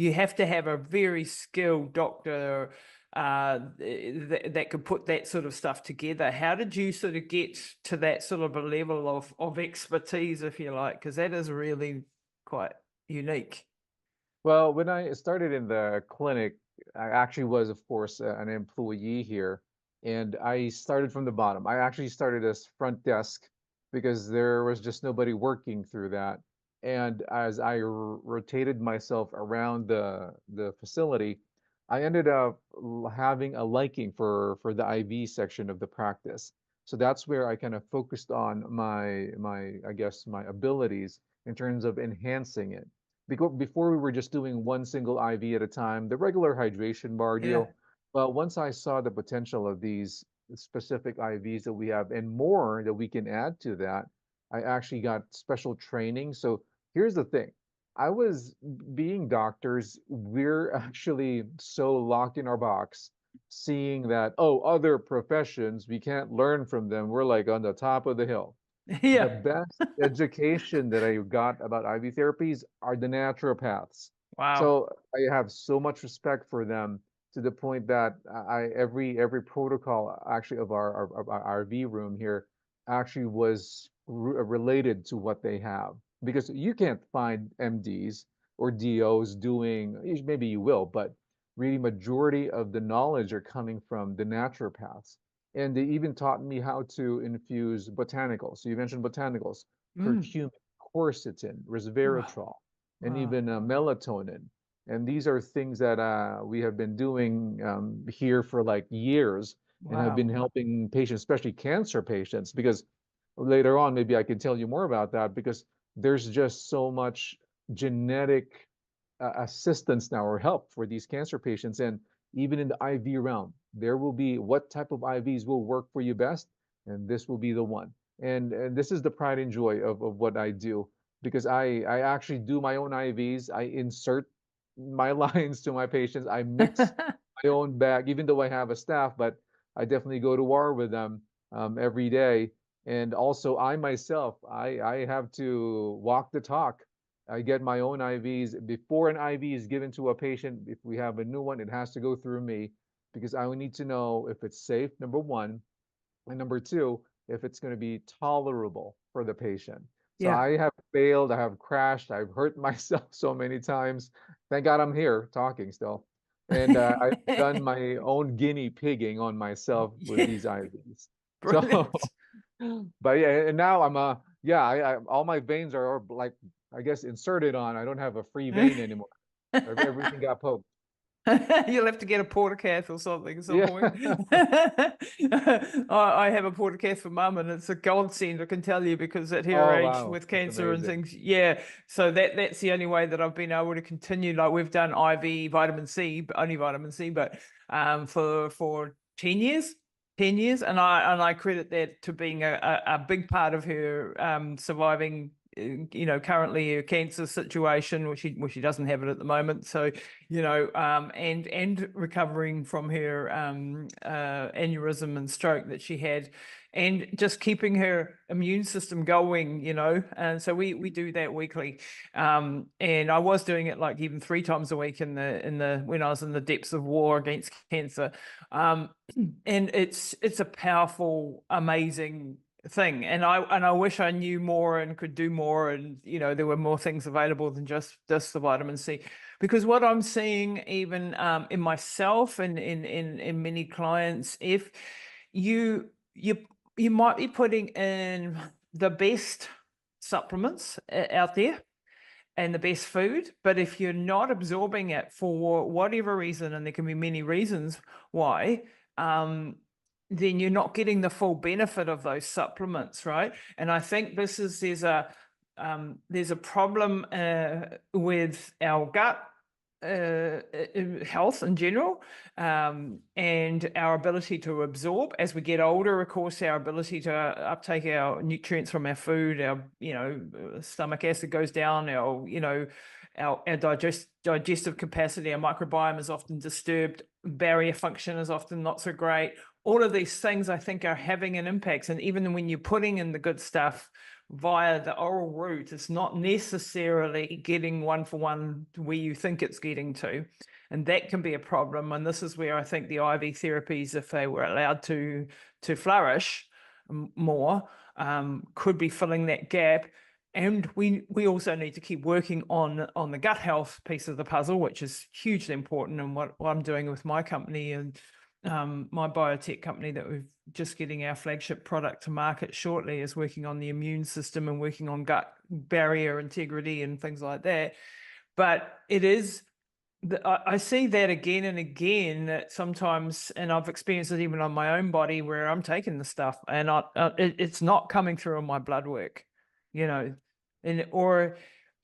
you have to have a very skilled doctor that could put that sort of stuff together. How did you sort of get to that sort of a level of expertise, if you like? Because that is really quite unique. Well, when I started in the clinic, I actually was, of course, an employee here, and I started from the bottom. I actually started as front desk because there was just nobody working through that. And as I rotated myself around the facility, I ended up having a liking for the IV section of the practice. So that's where I kind of focused on my I guess my abilities in terms of enhancing it because before we were just doing one single IV at a time, the regular hydration bar Yeah. deal. But once I saw the potential of these specific IVs that we have and more that we can add to that, I actually got special training. So here's the thing. I was being doctors, we're actually so locked in our box, seeing that, oh, other professions, we can't learn from them. We're like on the top of the hill. The Yeah. best education that I got about IV therapies are the naturopaths. Wow. So I have so much respect for them to the point that I every protocol actually of our RV room here actually was related to what they have because you can't find MDs or DOs doing maybe you will, but really majority of the knowledge are coming from the naturopaths. And they even taught me how to infuse botanicals. So you mentioned botanicals, Mm. curcumin, quercetin, Wow. resveratrol, and Wow. even melatonin. And these are things that we have been doing here for like years and have been Wow. helping patients, especially cancer patients, because later on, maybe I can tell you more about that because there's just so much genetic assistance now or help for these cancer patients. And even in the IV realm, there will be what type of IVs will work for you best, and this will be the one. And this is the pride and joy of what I do because I actually do my own IVs. I insert my lines to my patients. I mix my own bag, even though I have a staff, but I definitely go to war with them every day. And also, I myself, I have to walk the talk. I get my own IVs. Before an IV is given to a patient, if we have a new one, it has to go through me because I would need to know if it's safe, number one, and number two, if it's going to be tolerable for the patient. So Yeah. I have failed, I have crashed, I've hurt myself so many times. Thank God I'm here talking still. And I've done my own guinea pigging on myself with Yeah. these IVs. So, Brilliant. but yeah, and now yeah, all my veins are like, I guess, inserted on. I don't have a free vein anymore. Everything got poked. You'll have to get a portacath or something at some Yeah. point. I have a portacath for mum, and it's a godsend, I can tell you, because at her Oh, age wow. with That's cancer and amazing. things, yeah. So that's the only way that I've been able to continue. Like we've done IV vitamin C, but only vitamin C, but for 10 years. 10 years, and I credit that to being a big part of her surviving. Currently a cancer situation, which she doesn't have it at the moment. So and recovering from her aneurysm and stroke that she had, and just keeping her immune system going, and so we do that weekly. And I was doing it like even 3 times a week in the when I was in the depths of war against cancer. And it's a powerful, amazing thing, and I wish I knew more and could do more, and there were more things available than just the vitamin C, because what I'm seeing even in myself and in many clients, if you you might be putting in the best supplements out there and the best food, but if you're not absorbing it for whatever reason, and there can be many reasons why, then you're not getting the full benefit of those supplements, right? And I think there's a problem with our gut health in general, and our ability to absorb as we get older. Of course, our ability to uptake our nutrients from our food, our stomach acid goes down. Our digestive capacity, our microbiome is often disturbed. Barrier function is often not so great. All of these things, I think, are having an impact. And even when you're putting in the good stuff, via the oral route. It's not necessarily getting one for one where you think it's getting to. And that can be a problem. And this is where I think the IV therapies, if they were allowed to flourish more, could be filling that gap. And we also need to keep working on the gut health piece of the puzzle, which is hugely important. And what I'm doing with my company and my biotech company that we're just getting our flagship product to market shortly is working on the immune system and working on gut barrier integrity and things like that. But it is, I see that again and again, that sometimes, and I've experienced it even on my own body, where I'm taking the stuff and it's not coming through on my blood work, and or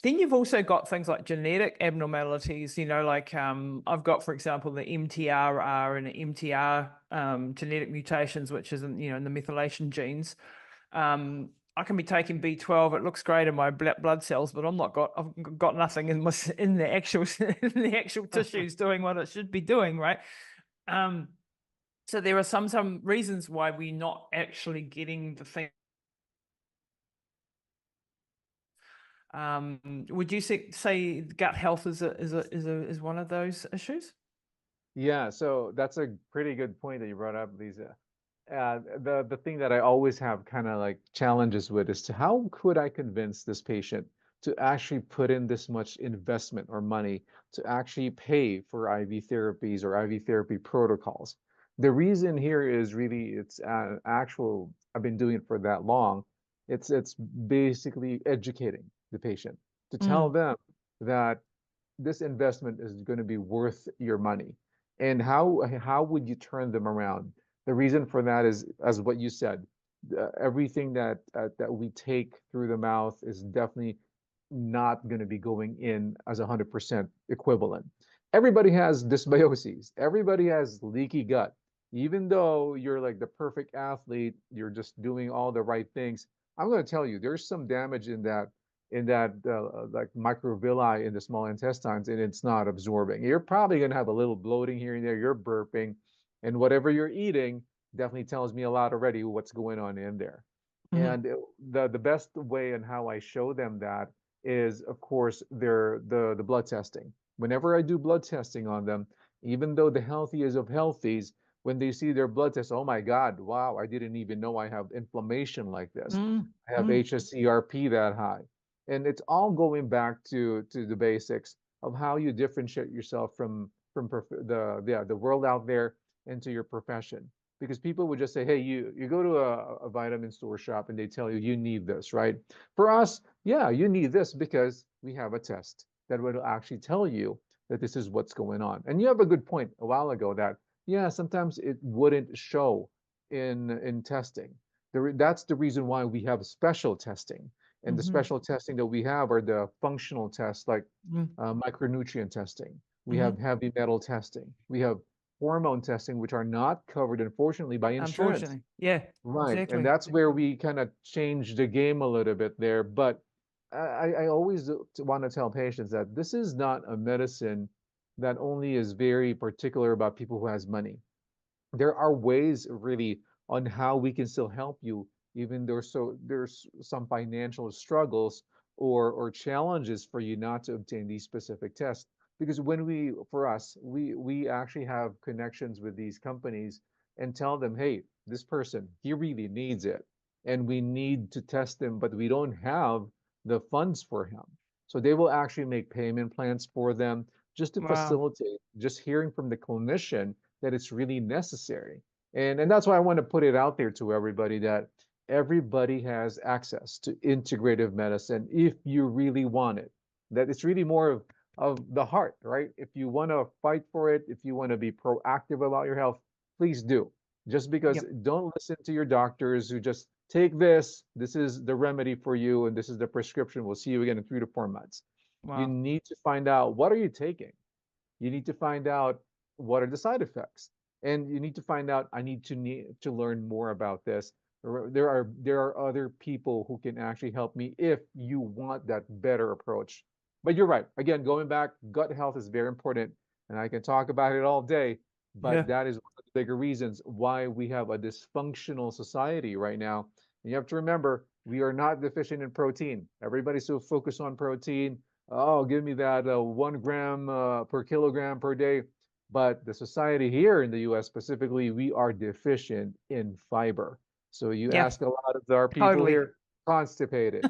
then you've also got things like genetic abnormalities, like I've got, for example, the MTRR and MTR genetic mutations, which is in the methylation genes. I can be taking B12. It looks great in my blood cells, but I've got nothing in the actual in the actual tissues doing what it should be doing, right? So there are some reasons why we're not actually getting the thing. Would you say gut health is one of those issues? Yeah, so that's a pretty good point that you brought up, Lisa. The thing that I always have kind of like challenges with is to how could I convince this patient to actually put in this much investment or money to actually pay for IV therapies or IV therapy protocols. The reason here is really it's actual. I've been doing it for that long. It's basically educating the patient to tell Mm, them that this investment is going to be worth your money. And how would you turn them around? The reason for that is, as what you said, everything that we take through the mouth is definitely not going to be going in as 100% equivalent. Everybody has dysbioses. Everybody has leaky gut. Even though you're like the perfect athlete, you're just doing all the right things. I'm going to tell you, there's some damage in that like microvilli in the small intestines, and it's not absorbing. You're probably going to have a little bloating here and there. You're burping, and whatever you're eating definitely tells me a lot already what's going on in there. mhm, And the best way and how I show them that is, of course, the blood testing. Whenever I do blood testing on them, even though the healthiest of healthies, when they see their blood test, oh my God, wow, I didn't even know I have inflammation like this. mm, I have mm. HSCRP that high. And it's all going back to the basics of how you differentiate yourself from the world out there into your profession. Because people would just say, hey, you go to a vitamin store shop and they tell you you need this, right? For us, yeah, you need this because we have a test that will actually tell you that this is what's going on. And you have a good point a while ago that yeah, sometimes it wouldn't show in testing. That's the reason why we have special testing. And the Mhm, special testing that we have are the functional tests like mm, micronutrient testing. We have mhm. heavy metal testing. We have hormone testing, which are not covered, unfortunately, by insurance. Unfortunately, yeah, Right. And exactly. that's where we kind of change the game a little bit there. But I always want to tell patients that this is not a medicine that only is very particular about people who has money. There are ways really on how we can still help you, even though there's some financial struggles or challenges for you not to obtain these specific tests. Because when for us, we actually have connections with these companies and tell them, hey, this person, he really needs it. And we need to test him, but we don't have the funds for him. So they will actually make payment plans for them just to Wow. facilitate just hearing from the clinician that it's really necessary. And that's why I want to put it out there to everybody that everybody has access to integrative medicine if you really want it. That it's really more of the heart, right? If you want to fight for it, if you want to be proactive about your health, please do. Just because Yep. don't listen to your doctors who just take this is the remedy for you, and this is the prescription. We'll see you again in 3 to 4 months. You Wow. need to find out what are you taking? You need to find out what are the side effects, and you need to find out I need to learn more about this. There are other people who can actually help me if you want that better approach. But you're right. Again, going back, gut health is very important, and I can talk about it all day, but Yeah. that is one of the bigger reasons why we have a dysfunctional society right now. And you have to remember, We are not deficient in protein. Everybody's so focused on protein. Oh, give me that 1 gram per kilogram per day. But the society here in the US specifically, we are deficient in fiber. So you Yeah, ask a lot of our people totally. here, constipated.